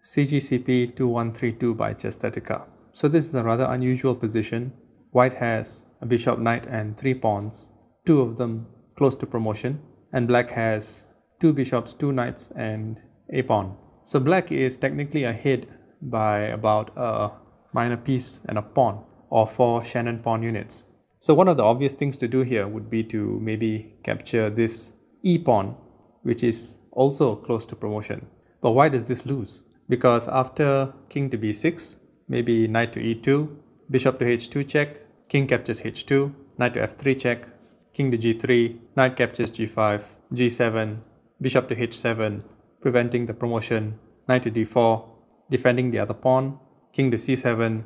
CGCP 2132 by Chesthetica. So this is a rather unusual position. White has a bishop, knight and 3 pawns, 2 of them close to promotion, and black has 2 bishops, 2 knights and a pawn. So black is technically ahead by about a minor piece and a pawn, or 4 Shannon pawn units. So one of the obvious things to do here would be to maybe capture this e pawn, which is also close to promotion. But why does this lose? Because after king to b6, maybe knight to e2, bishop to h2 check, king captures h2, knight to f3 check, king to g3, knight captures g5, g7, bishop to h7, preventing the promotion, knight to d4, defending the other pawn, king to c7,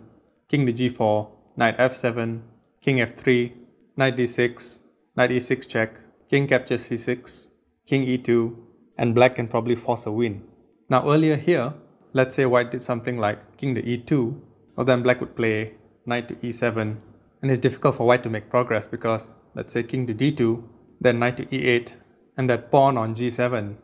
king to g4, knight f7, king f3, knight d6, knight e6 check, king captures c6, king e2, and black can probably force a win. Now earlier here, let's say white did something like king to e2, or then black would play knight to e7, and it's difficult for white to make progress because let's say king to d2, then knight to e8, and that pawn on g7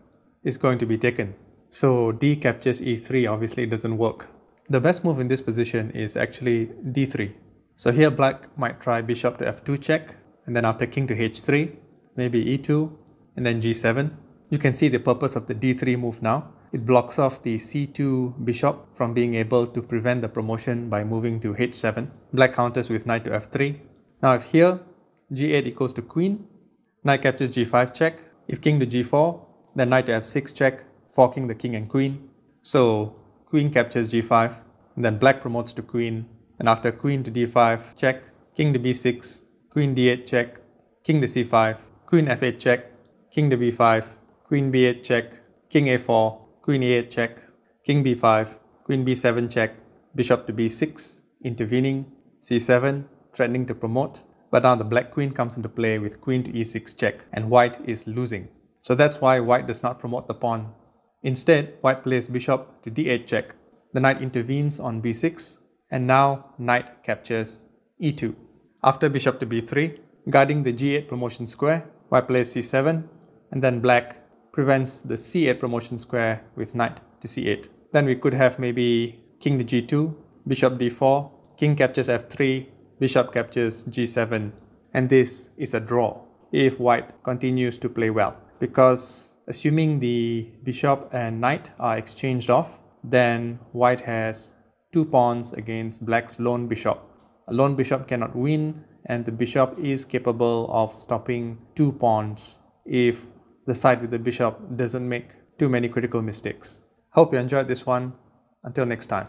is going to be taken. So d captures e3 obviously doesn't work. The best move in this position is actually d3. So here black might try bishop to f2 check, and then after king to h3, maybe e2, and then g7. You can see the purpose of the d3 move now. It blocks off the c2 bishop from being able to prevent the promotion by moving to h7. Black counters with knight to f3. Now if here g8 equals to queen, knight captures g5 check. If king to g4, then knight to f6 check, forking the king and queen. So queen captures g5, and then black promotes to queen, and after queen to d5 check, king to b6, queen d8 check, king to c5, queen f8 check, king to b5, queen b8 check, king a4, queen e8 check, king b5, queen b7 check, bishop to b6, intervening, c7, threatening to promote. But now the black queen comes into play with queen to e6 check, and white is losing. So that's why white does not promote the pawn. Instead, white plays bishop to d8 check. The knight intervenes on b6, and now knight captures e2. After bishop to b3, guarding the g8 promotion square, white plays c7, and then black prevents the c8 promotion square with knight to c8. Then we could have maybe king to g2, bishop d4, king captures f3, bishop captures g7, and this is a draw if white continues to play well. Because assuming the bishop and knight are exchanged off, then white has 2 pawns against black's lone bishop. A lone bishop cannot win, and the bishop is capable of stopping 2 pawns if the side with the bishop doesn't make too many critical mistakes. Hope you enjoyed this one. Until next time.